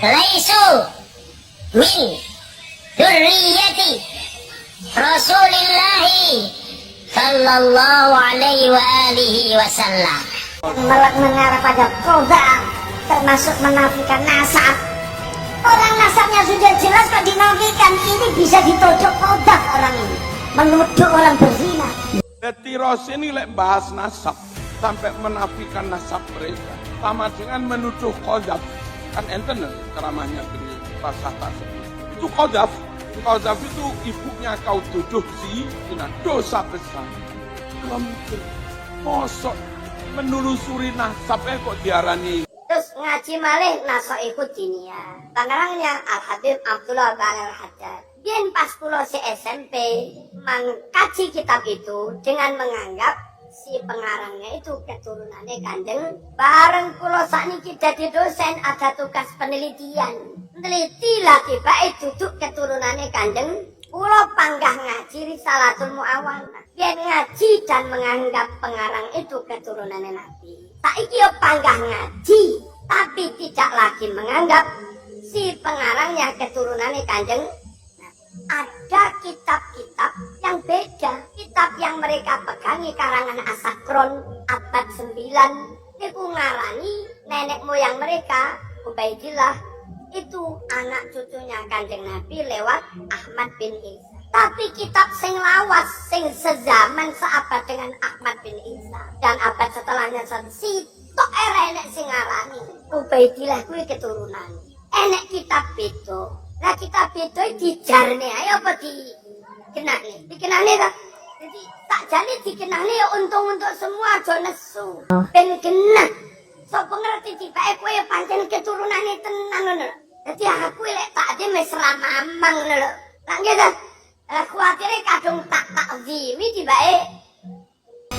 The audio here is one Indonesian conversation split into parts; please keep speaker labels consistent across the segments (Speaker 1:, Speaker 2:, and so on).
Speaker 1: laisu min dzurriyyati Rasulillahi sallallahu alaihi wa alihi wasallam.
Speaker 2: Mengarah pada qadar termasuk menafikan nasab. Orang nasabnya sudah jelas kok dinafikan, ini bisa ditodok qadar orang ini. Menuduh orang berzina.
Speaker 3: Tiros ini lek bahas nasab sampai menafikan nasab mereka sama dengan menuduh qadzaf. Kan enten ceramahnya beliau pasah tersebut. Itu qadzaf. Qadzaf itu ibunya kau tuduh zina, dosa besar. Belum mungkin. Mosok menelusuri nasabnya kok diarani.
Speaker 2: Terus ngaji malih Nasaikhud Diniyah. Tangerangnya Al-Habib Abdullah Al-Haddad. Biyen pas kula si SMP mengkaji kitab itu dengan menganggap si pengarangnya itu keturunannya Kanjeng. Bareng kula sakniki dadi dosen ada tugas penelitian. Nelitilah tiba itu duduk keturunannya Kanjeng. Kula panggah ngaji Risalatul Mu'awanah. Biyen ngaji dan menganggap pengarang itu keturunannya Nabi. Saiki yo panggah ngaji tapi tidak lagi menganggap si pengarangnya keturunannya Kanjeng. Ada kitab-kitab yang beda. Kitab yang mereka pegangi karangan Asakron abad 9 niku ngarani nenek moyang mereka Ubaidillah itu anak cucunya Kanjeng Nabi lewat Ahmad bin Isa. Tapi kitab sing lawas sing sezaman seabad dengan Ahmad bin Isa dan abad setelahnya si tok enek sing ngarani Ubaidillah kuwi keturunan. Enek kitab beda. Lah kita beda dijarne ayo apa dikenani? Dikenani ta? Jadi tak jane dikenani ya untung-untung semua aja nesu. Ben genah. Sapa ngerti tibake kowe pancen keturunane tenan ngono. Dadi aku lek tak ade wis ramamang ngono lho. Lah nggih ta? Lah kuwatire kadung tak zimi tibake.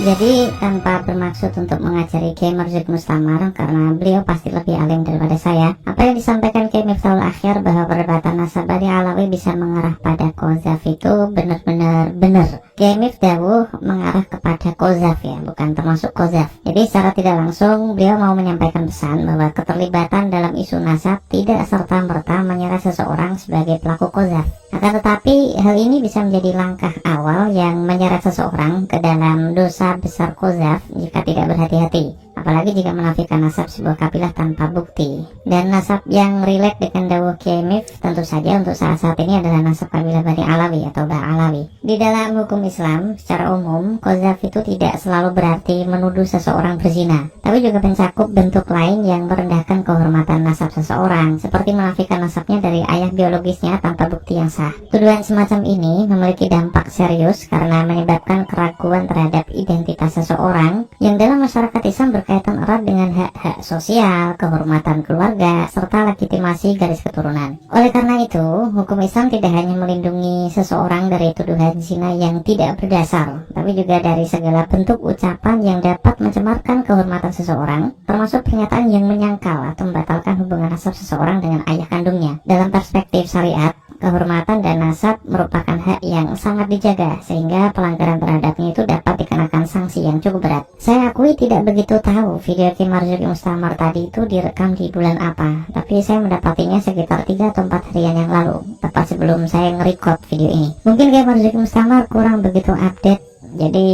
Speaker 4: Jadi tanpa bermaksud untuk mengajari Kiai Marzuki Mustamar karena beliau pasti lebih alim daripada saya. Apa yang disampaikan Kiai Miftahul Akhyar bahwa perdebatan nasab Bani Alawi bisa mengarah pada qadzaf itu benar-benar benar. Kiai Miftahul mengarah kepada qadzaf ya, bukan termasuk qadzaf. Jadi secara tidak langsung beliau mau menyampaikan pesan bahwa keterlibatan dalam isu nasab tidak serta-merta menyeret seseorang sebagai pelaku qadzaf. Akan tetapi hal ini bisa menjadi langkah awal yang menyeret seseorang ke dalam dosa besar qadzaf jika tidak berhati-hati, apalagi jika menafikan nasab sebuah kabilah tanpa bukti. Dan nasab yang relate dengan dawuh Kiai Mif tentu saja untuk saat ini adalah nasab kabilah Bani Alawi atau Ba'alawi. Di dalam hukum Islam secara umum, qadzaf itu tidak selalu berarti menuduh seseorang berzina, tapi juga mencakup bentuk lain yang merendahkan kehormatan nasab seseorang, seperti menafikan nasabnya dari ayah biologisnya tanpa bukti yang sah. Tuduhan semacam ini memiliki dampak serius karena menyebabkan keraguan terhadap identitas seseorang yang dalam masyarakat Islam berkaitan erat dengan hak-hak sosial, kehormatan keluarga, serta legitimasi garis keturunan. Oleh karena itu, hukum Islam tidak hanya melindungi seseorang dari tuduhan zina yang tidak berdasar, tapi juga dari segala bentuk ucapan yang dapat mencemarkan kehormatan seseorang, termasuk pernyataan yang menyangkal atau membatalkan hubungan nasab seseorang dengan ayah kandungnya. Dalam perspektif syariat, kehormatan dan nasab merupakan hak yang sangat dijaga, sehingga pelanggaran terhadapnya itu dapat dikenakan sanksi yang cukup berat. Saya akui tidak begitu tahu video Kiai Marzuki Mustamar tadi itu direkam di bulan apa, tapi saya mendapatinya sekitar 3 atau 4 harian yang lalu, tepat sebelum saya nge-record video ini. Mungkin Kiai Marzuki Mustamar kurang begitu update, jadi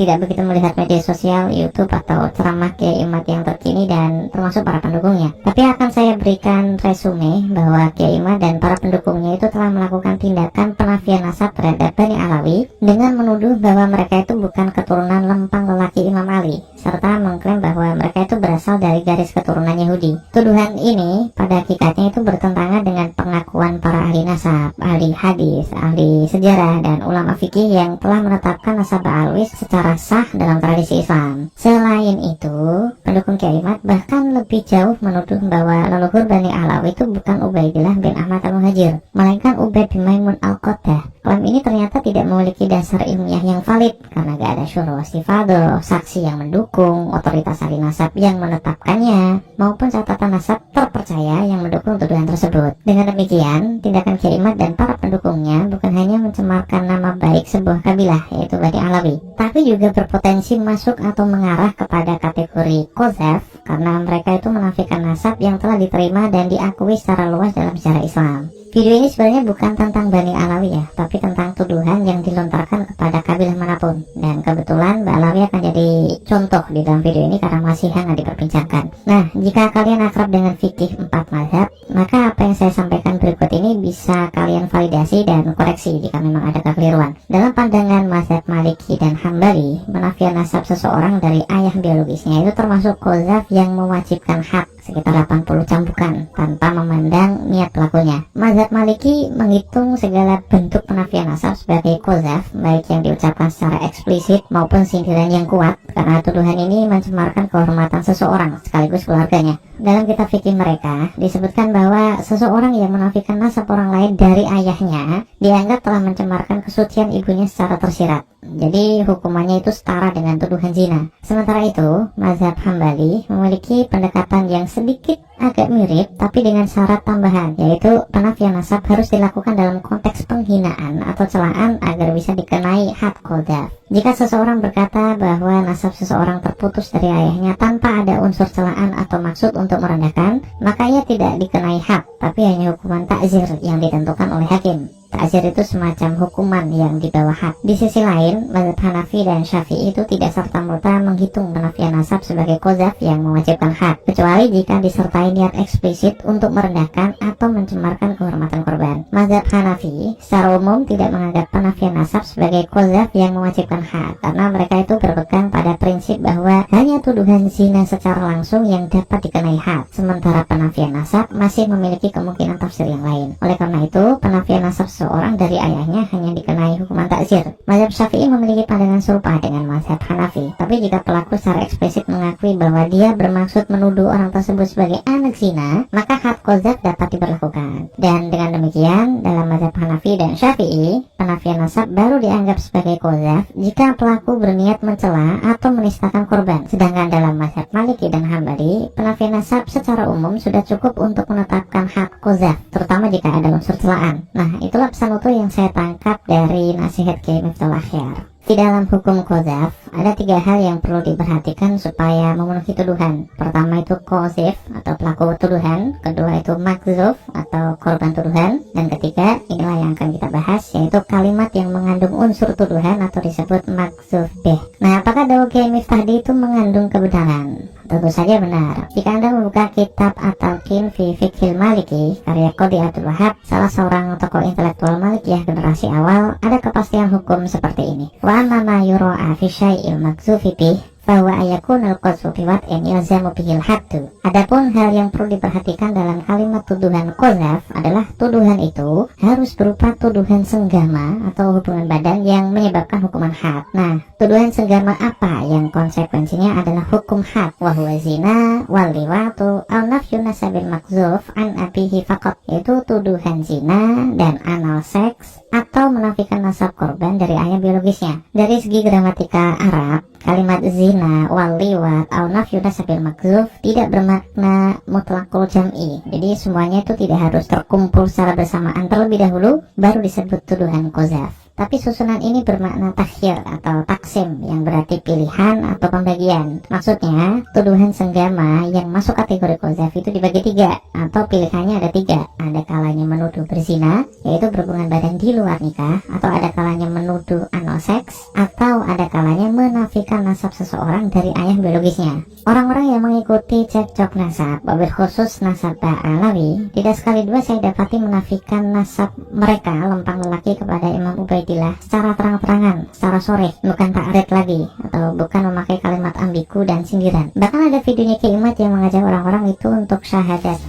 Speaker 4: tidak begitu melihat media sosial, YouTube atau ceramah Kiai Imad yang terkini dan termasuk para pendukungnya. Tapi akan saya berikan resume bahwa Kiai Imad dan para pendukungnya itu telah melakukan tindakan penafian nasab terhadap Bani Alawi dengan menuduh bahwa mereka itu bukan keturunan lempang lelaki Imam Ali, serta mengklaim bahwa mereka itu berasal dari garis keturunan Yahudi. Tuduhan ini pada hakikatnya itu bertentangan dengan pengakuan para ahli nasab, ahli hadis, ahli sejarah, dan ulama fikih yang telah menetapkan nasab Ba'alwi secara sah dalam tradisi Islam. Selain itu, pendukung Kiai Imad bahkan lebih jauh menuduh bahwa leluhur Bani Alawi itu bukan Ubaidillah bin Ahmad al-Muhajir, melainkan Ubaid bin Maimun al-Qaddah. Klaim ini ternyata tidak memiliki dasar ilmiah yang valid karena gak ada syuruh istifadah, saksi yang mendukung, otoritas ahli nasab yang menetapkannya, maupun catatan nasab terpercaya yang mendukung tuduhan tersebut. Dengan demikian, tindakan Kiai Imad dan para pendukungnya bukan hanya mencemarkan nama baik sebuah kabilah, yaitu Bani Alawi, tapi juga berpotensi masuk atau mengarah kepada kategori qadzaf karena mereka itu menafikan nasab yang telah diterima dan diakui secara luas dalam sejarah Islam. Video ini sebenarnya bukan tentang Bani Alawi ya, tapi tentang tuduhan yang dilontarkan kepada kabilah manapun. Dan kebetulan Mbak Alawi akan jadi contoh di dalam video ini karena masih hangat diperbincangkan. Nah, jika kalian akrab dengan fikih 4 mazhab, maka apa yang saya sampaikan berikut ini bisa kalian validasi dan koreksi jika memang ada kekeliruan. Dalam pandangan mazhab Maliki dan Hambali, penafian nasab seseorang dari ayah biologisnya itu termasuk qadzaf yang mewajibkan had sekitar 80 cambukan tanpa memandang niat pelakunya. Mazhab Maliki menghitung segala bentuk penafian nasab sebagai qadzaf, baik yang diucapkan secara eksplisit maupun sindiran yang kuat, karena tuduhan ini mencemarkan kehormatan seseorang sekaligus keluarganya. Dalam kitab fikih mereka disebutkan bahwa seseorang yang menafikan nasab orang lain dari ayahnya dianggap telah mencemarkan kesucian ibunya secara tersirat. Jadi hukumannya itu setara dengan tuduhan zina. Sementara itu, mazhab Hambali memiliki pendekatan yang sedikit agak mirip tapi dengan syarat tambahan, yaitu penafian nasab harus dilakukan dalam konteks penghinaan atau celaan agar bisa dikenai had qadzaf. Jika seseorang berkata bahwa nasab seseorang terputus dari ayahnya tanpa ada unsur celaan atau maksud untuk merendahkan, maka ia tidak dikenai had, tapi hanya hukuman takzir yang ditentukan oleh hakim. Takzir itu semacam hukuman yang di bawah had. Di sisi lain, mazhab Hanafi dan Syafi'i itu tidak serta-merta menghitung penafian nasab sebagai qadzaf yang mewajibkan had, kecuali jika disertai niat eksplisit untuk merendahkan atau mencemarkan kehormatan korban. Mazhab Hanafi secara umum tidak menganggap penafian nasab sebagai qadzaf yang mewajibkan had, karena mereka itu berpegang pada prinsip bahwa hanya tuduhan zina secara langsung yang dapat dikenai had, sementara penafian nasab masih memiliki kemungkinan tafsir yang lain. Oleh karena itu, penafian nasab seorang dari ayahnya hanya dikenai hukuman takzir. Mazhab Syafi'i memiliki pandangan serupa dengan mazhab Hanafi, tapi jika pelaku secara eksplisit mengakui bahwa dia bermaksud menuduh orang tersebut sebagai anak zina, maka had qadzaf dapat diberlakukan. Dan dengan demikian, dalam mazhab Hanafi dan Syafi'i, penafian nasab baru dianggap sebagai qadzaf jika pelaku berniat mencela atau menistakan korban. Sedangkan dalam mazhab Maliki dan Hambali, penafian nasab secara umum sudah cukup untuk menetapkan had qadzaf, terutama jika ada unsur celaan. Nah, itulah pesan utuh yang saya tangkap dari nasihat Kiai Miftahul Akhyar. Di dalam hukum qadzaf, ada 3 hal yang perlu diperhatikan supaya memenuhi tuduhan. Pertama itu qadzif atau pelaku tuduhan, kedua itu makzuf atau korban tuduhan, dan ketiga, inilah yang akan kita bahas, yaitu kalimat yang mengandung unsur tuduhan atau disebut makzuf bih. Nah, apakah dawuh Kiai Miftah itu mengandung kebenaran? Tentu saja benar. Jika Anda membuka kitab At-Talqin fi Fiqhil Maliki karya Qadhi Abdul Wahab, salah seorang tokoh intelektual Malikiyah generasi awal, ada kepastian hukum seperti ini. Wa amma ma yura'a fi syai'il makzufi bih bahwa ayakunul qadzfu fi wat'in yalzamu bihil haddu. Adapun hal yang perlu diperhatikan dalam kalimat tuduhan qadzaf adalah tuduhan itu harus berupa tuduhan senggama atau hubungan badan yang menyebabkan hukuman had. Nah, tuduhan senggama apa yang konsekuensinya adalah hukum had? Wa huwa zina wal liwatu aw nafyu nasabil makzuf an abihi faqat, yaitu tuduhan zina dan anal seks atau menafikan nasab korban dari ayah biologisnya. Dari segi gramatika Arab, kalimat zina, wal liwat, au nafyu nasabil makzuf tidak bermakna mutlaqul jam'i. Jadi semuanya itu tidak harus terkumpul secara bersamaan terlebih dahulu baru disebut tuduhan qadzaf. Tapi susunan ini bermakna takhir atau taksim, yang berarti pilihan atau pembagian. Maksudnya, tuduhan senggama yang masuk kategori qadzaf itu dibagi 3, atau pilihannya ada 3. Ada kalanya menuduh berzina, yaitu berhubungan badan di luar nikah, atau ada kalanya menuduh anal seks, atau ada kalanya menafikan nasab seseorang dari ayah biologisnya. Orang-orang yang mengikuti cekcok nasab, wabil khusus nasab Alawi, tidak sekali dua saya dapati menafikan nasab mereka lempang lelaki kepada Imam Ubaidillah secara terang-terangan, secara sore, bukan ta'rid lagi, atau bukan memakai kalimat ambigu dan sindiran. Bahkan ada videonya Kiai Imad yang mengajak orang-orang itu untuk syahadat.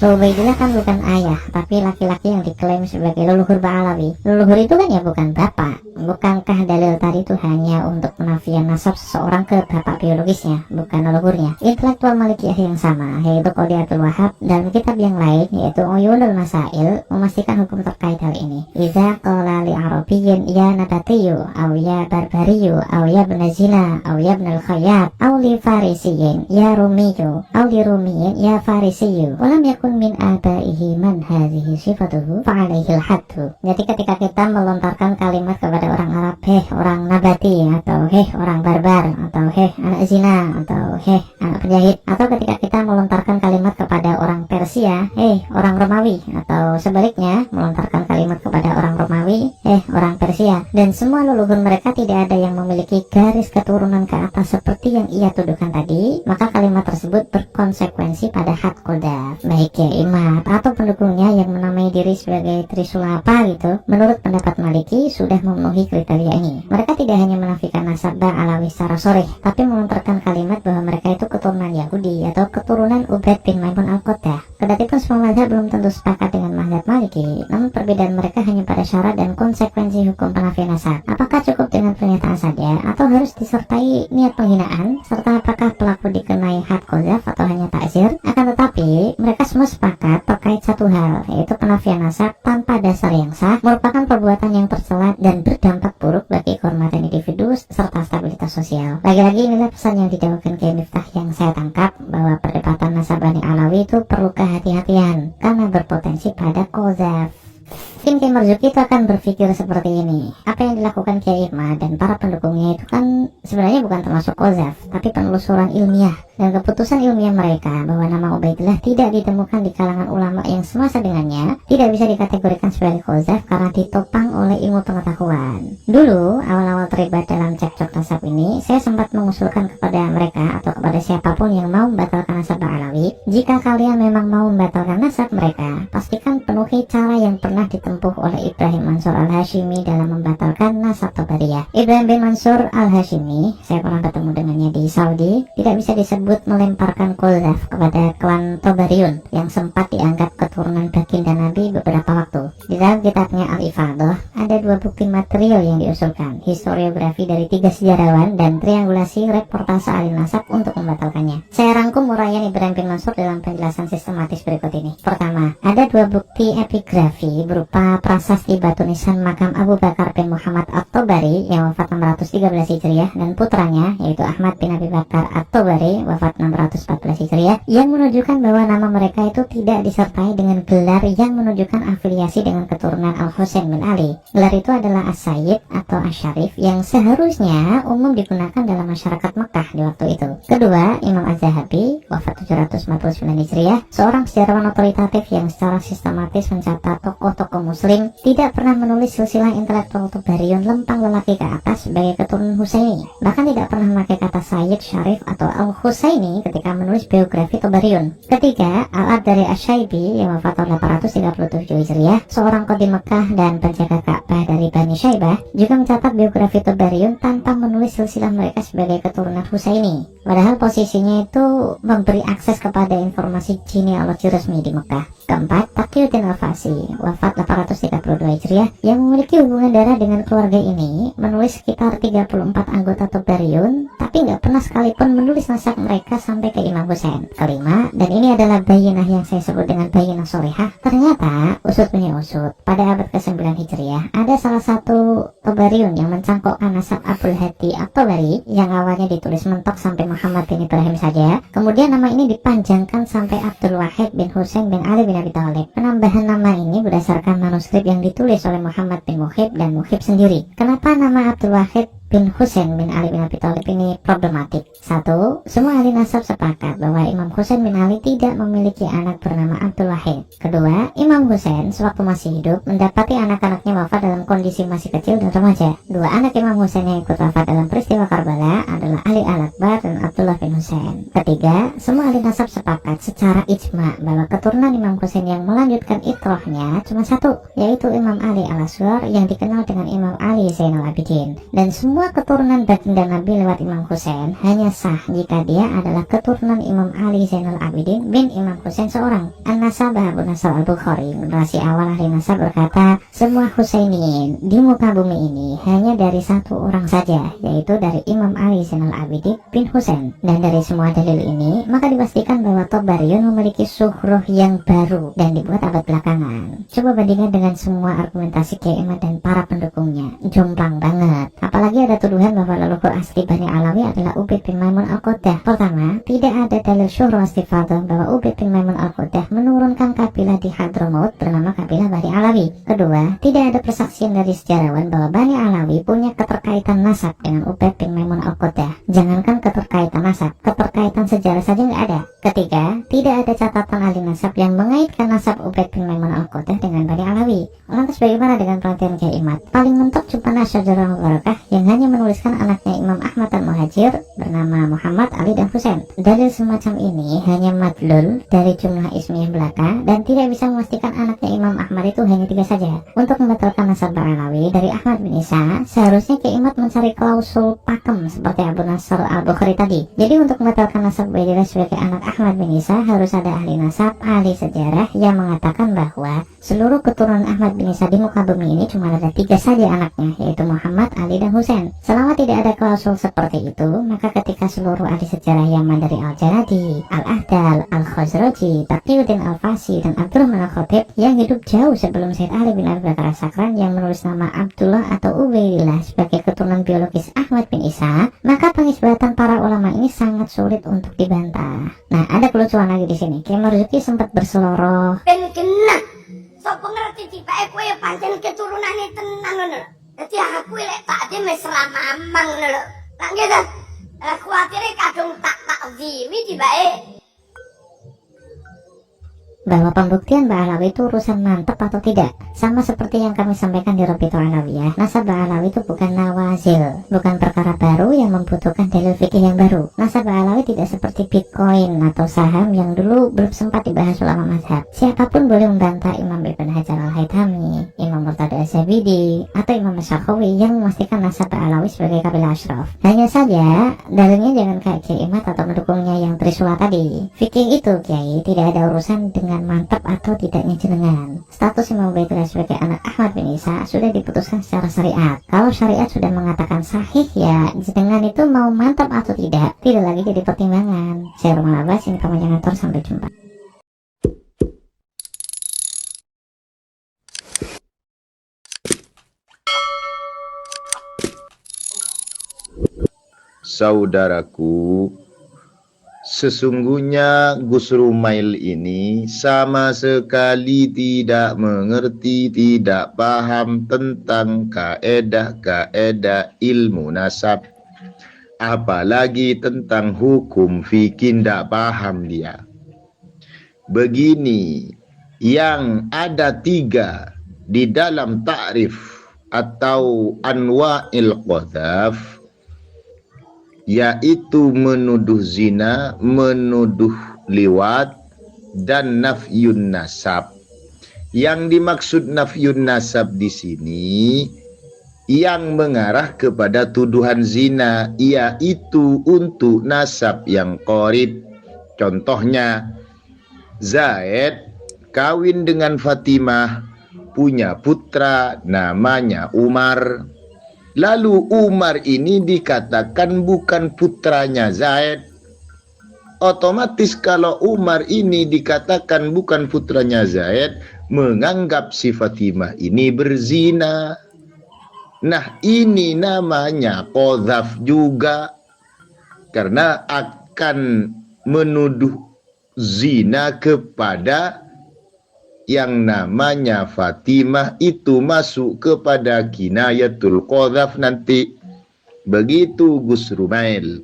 Speaker 4: Ubaidillah kan bukan ayah, tapi laki-laki yang diklaim sebagai leluhur Ba'alawi. Leluhur itu kan ya bukan bapak. Bukankah dalil tadi itu hanya untuk penafian nasab seseorang ke bapak biologisnya, bukan leluhurnya? Intelektual Malikiyah yang sama, yaitu Qadhi Abdul Wahab, dalam kitab yang lain, yaitu Uyunul Masail, memastikan hukum terkait hal ini. Iza qala li Arabiyyin ya nabatiyu, aw ya barbariyu, aw ya ibn zina, aw ya ibn al-khayyab, aw li Farisiyyin ya rumiyu, aw li rumiyin ya farisiyu, walam yakun yakun min abaihi man hadhihi sifatuhu fa'alaihi al-haddu. Jadi ketika kita melontarkan kalimat kepada orang Arab, heh orang nabati, atau heh orang barbar, atau heh anak zina, atau heh anak penjahit, atau ketika kita melontarkan kalimat kepada orang Persia, heh orang Romawi, atau sebaliknya melontarkan kalimat kepada orang Romawi, orang Persia, dan semua leluhur mereka tidak ada yang memiliki garis keturunan ke atas seperti yang ia tuduhkan tadi, maka kalimat tersebut berkonsekuensi pada had qadhaf. Baik ya imam atau pendukungnya yang menamai diri sebagai Trisulapa gitu, menurut pendapat Maliki sudah memenuhi kriteria ini. Mereka tidak hanya menafikan nasab Alawi secara sharih, tapi melontarkan kalimat bahwa mereka itu keturunan Yahudi atau keturunan Ubaid bin Maimun al-Qaddah. Kendati pun semua mazhab belum tentu sepakat dengan mazhab Maliki, namun perbedaan mereka hanya pada syarat dan konsekuensi hukum penafian nasab. Apakah cukup dengan pernyataan saja atau harus disertai niat penghinaan, serta apakah pelaku dikenai had qadhaf atau hanya ta'zir? Akan tetapi mereka semua sepakat terkait satu hal, yaitu penafian nasab tanpa dasar yang sah merupakan perbuatan yang tercela dan berdampak buruk bagi kehormatan individu serta stabilitas sosial. Lagi-lagi inilah pesan yang didawukan Kiai Miftah yang saya tangkap, bahwa perdebatan nasab Bani Alawi itu perlu kehati-hatian karena berpotensi pada qadhaf. Mungkin Kiai Marzuki itu akan berpikir seperti ini, apa yang dilakukan Kiai Irma dan para pendukungnya itu kan sebenarnya bukan termasuk qadhaf, tapi penelusuran ilmiah, dan keputusan ilmiah mereka bahwa nama Ubaidillah tidak ditemukan di kalangan ulama yang semasa dengannya tidak bisa dikategorikan sebagai qadhaf karena ditopang oleh ilmu pengetahuan. Dulu awal-awal terlibat dalam cekcok nasab ini, saya sempat mengusulkan kepada mereka atau kepada siapapun yang mau membatalkan nasab Alawi, jika kalian memang mau membatalkan nasab mereka, pastikan penuhi cara yang pernah ditempuh oleh Ibrahim Mansur Al-Hashimi dalam membatalkan nasab Tabariyah. Ibrahim bin Mansur Al-Hashimi, saya pernah bertemu dengannya di Saudi, tidak bisa disebut melemparkan qadhaf kepada klan Tabariyun yang sempat dianggap keturunan baginda Nabi beberapa waktu. Di dalam kitabnya Al-Ifadah ada dua bukti material yang diusulkan, historiografi dari 3 sejarawan dan triangulasi reportase ahli nasab untuk membatalkannya. Saya rangkum uraian Ibrahim bin Mansur dalam penjelasan sistematis berikut ini. Pertama, ada 2 bukti epigrafi berupa prasasti batu nisan makam Abu Bakar bin Muhammad At-Tabari yang wafat 613 Hijriah dan putranya yaitu Ahmad bin Abi Bakar At-Tabari wafat 614 Hijriah yang menunjukkan bahwa nama mereka itu tidak disertai dengan gelar yang menunjukkan afiliasi dengan keturunan Al-Husain bin Ali. Gelar itu adalah As-Sayyid atau As-Syarif yang seharusnya umum digunakan dalam masyarakat Mekah di waktu itu. Kedua, Imam Az-Zahabi wafat 749 Hijriah, seorang sejarawan otoritatif yang secara sistematis mencatat tokoh-tokoh Muslim tidak pernah menulis silsilah intelektual Tabariyun lempang lelaki ke atas sebagai keturunan Husaini. Bahkan tidak pernah memakai kata Sayyid, Syarif atau Al-Husaini ketika menulis biografi Tabariyun. Ketiga, Al-Ad dari Asy-Syaibi yang wafat tahun 837 Hijriah, seorang qadhi Mekah dan penjaga Ka'bah dari Bani Syaibah, juga mencatat biografi Tabariyun tanpa menulis silsilah mereka sebagai keturunan Husaini. Padahal posisinya itu memberi akses kepada informasi genealogi resmi di Mekah. Keempat, Taqiyuddin Al-Fasi wafat 832 Hijriah yang memiliki hubungan darah dengan keluarga ini, menulis sekitar 34 anggota Tabariyun tapi nggak pernah sekalipun menulis nasab mereka sampai ke Imam Husain. Kelima, dan ini adalah bayinah yang saya sebut dengan bayinah sholihah, ternyata usut punya usut, pada abad ke-9 Hijriah ada salah satu Tabariyun yang mencangkokkan nasab Abdul Hadi At-Tabari yang awalnya ditulis mentok sampai Muhammad bin Ibrahim saja, kemudian nama ini dipanjangkan sampai Abdul Wahid bin Husain bin Ali bin Abi Thalib. Penambahan nama ini berdasarkan manuskrip yang ditulis oleh Muhammad bin Muhib dan Muhib sendiri. Kenapa nama Abdul Wahid bin Husain bin Ali bin Abi Thalib ini problematik? Satu, semua ahli nasab sepakat bahwa Imam Husain bin Ali tidak memiliki anak bernama Abdul Wahid. Kedua, Imam Husain sewaktu masih hidup mendapati anak-anaknya wafat dalam kondisi masih kecil dan remaja. Dua anak Imam Husain yang ikut wafat dalam peristiwa Karbala adalah Ali Al-Akbar dan Abdullah bin Husain. Ketiga, semua ahli nasab sepakat secara ijma bahwa keturunan Imam Husain yang melanjutkan itrohnya cuma satu, yaitu Imam Ali Al-Asghar yang dikenal dengan Imam Ali Zainal Abidin. Dan semua keturunan baginda Nabi lewat Imam Husain hanya sah jika dia adalah keturunan Imam Ali Zainal Abidin bin Imam Husain seorang. An-Nasabah Abu Nasr Al-Bukhari, generasi awal ahli nasab, berkata, semua Husainiyin di muka bumi ini hanya dari satu orang saja, yaitu dari Imam Ali Zainal Abidin bin Husain. Dan dari semua dalil ini, maka dipastikan bahwa Tabariyun memiliki suhruh yang baru dan dibuat abad belakangan. Coba bandingkan dengan semua argumentasi Kiai Ahmad dan para pendukungnya, jomplang banget. Apalagi ada ada tuduhan bahwa leluhur asli Bani Alawi adalah Ubaid bin Maimun Al-Quddah. Pertama, tidak ada dalil syuhra istifadah bahwa Ubaid bin Maimun Al-Quddah menurunkan kabilah di Hadramaut bernama kabilah Bani Alawi. Kedua, tidak ada persaksian dari sejarawan bahwa Bani Alawi punya keterkaitan nasab dengan Ubaid bin Maimun Al-Quddah. Jangankan keterkaitan nasab, keterkaitan sejarah saja nggak ada. Ketiga, tidak ada catatan ahli nasab yang mengaitkan nasab Ubaid bin Maimun Al-Quddah dengan Bani Alawi. Lantas bagaimana dengan penelitian Kiai Imad? Paling mentok cuma Syajarah Mubarakah yang hanya menuliskan anaknya Imam Ahmad Al-Muhajir bernama Muhammad, Ali, dan Husain. Dalil semacam ini hanya madlul dari jumlah ismiyah belaka dan tidak bisa memastikan anaknya Imam Ahmad itu hanya 3 saja. Untuk membatalkan nasab Alawi dari Ahmad bin Isa, seharusnya Kiai Imad mencari klausul pakem seperti Abu Nasr Al-Bukhari tadi. Jadi untuk membatalkan nasab Ubaidillah sebagai anak Ahmad bin Isa harus ada ahli nasab, ahli sejarah yang mengatakan bahwa seluruh keturunan Ahmad bin Isa di muka bumi ini cuma ada 3 saja anaknya, yaitu Muhammad, Ali, dan Husain. Selama tidak ada klausul seperti itu, maka ketika seluruh ahli sejarah Yaman dari Al-Janadi, Al-Ahdal, Al-Khazraji, Taqiyuddin Al-Fasi, dan Abdurrahman Al-Khatib yang hidup jauh sebelum Sayyid Ali bin Abi Bakar As-Sakran yang menulis nama Abdullah atau Ubaidillah sebagai keturunan biologis Ahmad bin Isa, maka pengisbatan para ulama ini sangat sulit untuk dibantah. Nah, ada kelucuan lagi di sini. Kiai Marzuki sempat berseloroh.
Speaker 2: Ben kena. Sopo ngerti tibake kowe pancen keturunane tenan ngono. Dadi aku lek tak ade mesra mamang ngono lho. Lah nggih ta. Kuwatire kadung tak zimi tibake.
Speaker 4: Bahwa pembuktian Ba'alawi itu urusan mantep atau tidak, sama seperti yang kami sampaikan di Rabithah Alawiyah. Nasab Ba'alawi itu bukan nawazil, bukan perkara baru yang membutuhkan dalil fikih yang baru. Nasab Ba'alawi tidak seperti Bitcoin atau saham yang dulu belum sempat dibahas ulama mazhab. Siapapun boleh membantah Imam Ibn Hajar Al-Haytami, Imam Murtada Az-Zabidi, atau Imam Asy-Syakhawi yang memastikan nasab Ba'alawi sebagai kabilah asyraf. Hanya saja dalilnya jangan kayak Kiai Imad atau mendukungnya yang Trisula tadi. Fikih itu Kiai tidak ada urusan dengan mantap atau tidaknya jenengan. Status Imam Ubaidillah sebagai anak Ahmad bin Isa sudah diputuskan secara syariat. Kalau syariat sudah mengatakan sahih, ya jenengan itu mau mantap atau tidak lagi jadi pertimbangan. Saya Rumah Abbas, ini kamu jangan tor, sampai jumpa.
Speaker 5: Saudaraku, sesungguhnya Gus Rumail ini sama sekali tidak mengerti, tidak paham tentang kaedah-kaedah ilmu nasab. Apalagi tentang hukum fikih, tidak paham dia. Begini, yang ada 3 di dalam ta'rif atau anwa'il qadzaf, yaitu menuduh zina, menuduh liwat, dan nafyun nasab. Yang dimaksud nafyun nasab di sini yang mengarah kepada tuduhan zina, yaitu untuk nasab yang qarib. Contohnya, Zaid kawin dengan Fatimah, punya putra namanya Umar. Lalu Umar ini dikatakan bukan putranya Zaid. Otomatis kalau Umar ini dikatakan bukan putranya Zaid, menganggap si Fatimah ini berzina. Nah, ini namanya qadzaf juga, karena akan menuduh zina kepada yang namanya Fatimah, itu masuk kepada kinayatul qadzaf nanti. Begitu Gus Rumail.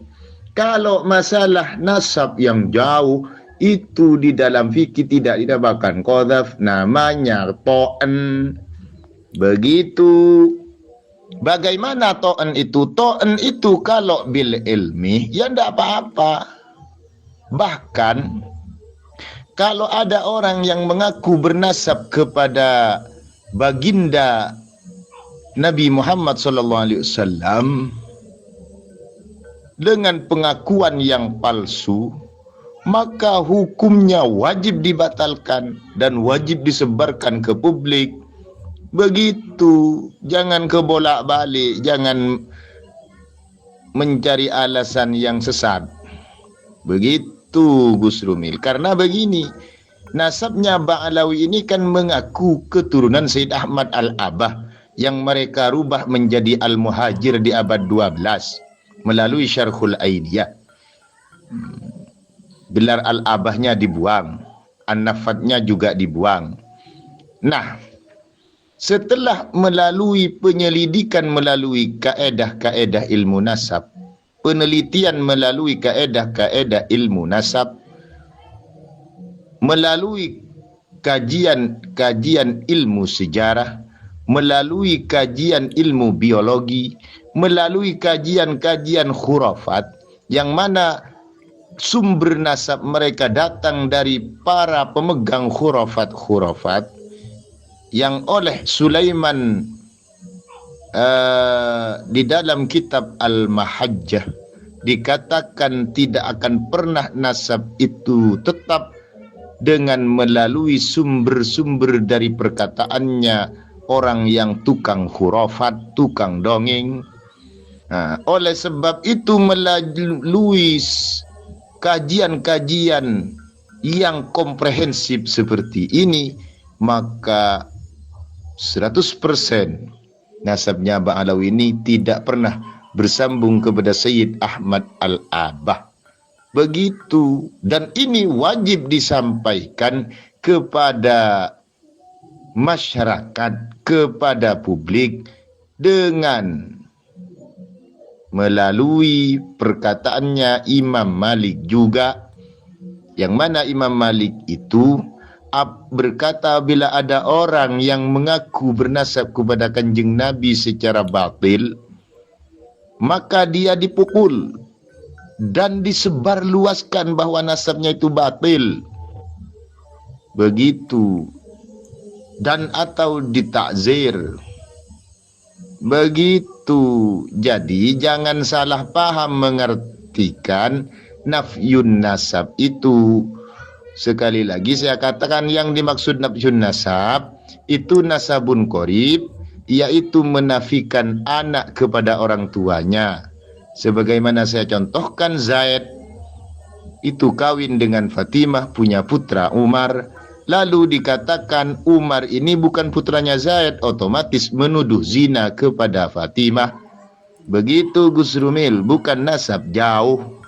Speaker 5: Kalau masalah nasab yang jauh itu di dalam fikih tidak dinamakan qadzaf, namanya to'an. Begitu. Bagaimana to'an itu? To'an itu kalau bil ilmi ya tidak apa-apa. Bahkan kalau ada orang yang mengaku bernasab kepada baginda Nabi Muhammad SAW dengan pengakuan yang palsu, maka hukumnya wajib dibatalkan dan wajib disebarkan ke publik. Begitu, jangan kebolak-balik, jangan mencari alasan yang sesat. Begitu Gus Rumil. Karena begini, nasabnya Ba'alawi ini kan mengaku keturunan Sayyid Ahmad Al-Abah yang mereka rubah menjadi Al-Muhajir di abad 12 melalui Syarhul Aidiyah. Gelar Al-Abahnya dibuang, An-Nafatnya juga dibuang. Nah, setelah melalui penyelidikan melalui kaedah-kaedah ilmu nasab, penelitian melalui kaedah-kaedah ilmu nasab, melalui kajian ilmu sejarah, melalui kajian ilmu biologi, melalui kajian khurafat, yang mana sumber nasab mereka datang dari para pemegang khurafat yang oleh Sulaiman di dalam kitab Al-Mahajjah dikatakan tidak akan pernah nasab itu tetap dengan melalui sumber-sumber dari perkataannya orang yang tukang khurafat, tukang dongeng. Oleh sebab itu melalui kajian-kajian yang komprehensif seperti ini, maka 100% nasabnya Bang Alawi ini tidak pernah bersambung kepada Sayyid Ahmad Al-Abah. Begitu, dan ini wajib disampaikan kepada masyarakat, kepada publik dengan melalui perkataannya Imam Malik juga, yang mana Imam Malik itu berkata bila ada orang yang mengaku bernasab kepada Kanjeng Nabi secara batil, maka dia dipukul dan disebarluaskan bahwa nasabnya itu batil. Begitu. Dan atau ditakzir. Begitu. Jadi jangan salah paham mengartikan nafyun nasab itu. Sekali lagi saya katakan yang dimaksud nafyun nasab itu nasabun qorib, yaitu menafikan anak kepada orang tuanya. Sebagaimana saya contohkan, Zaid itu kawin dengan Fatimah, punya putra Umar, lalu dikatakan Umar ini bukan putranya Zaid, otomatis menuduh zina kepada Fatimah. Begitu Gus Rumil, bukan nasab, jauh.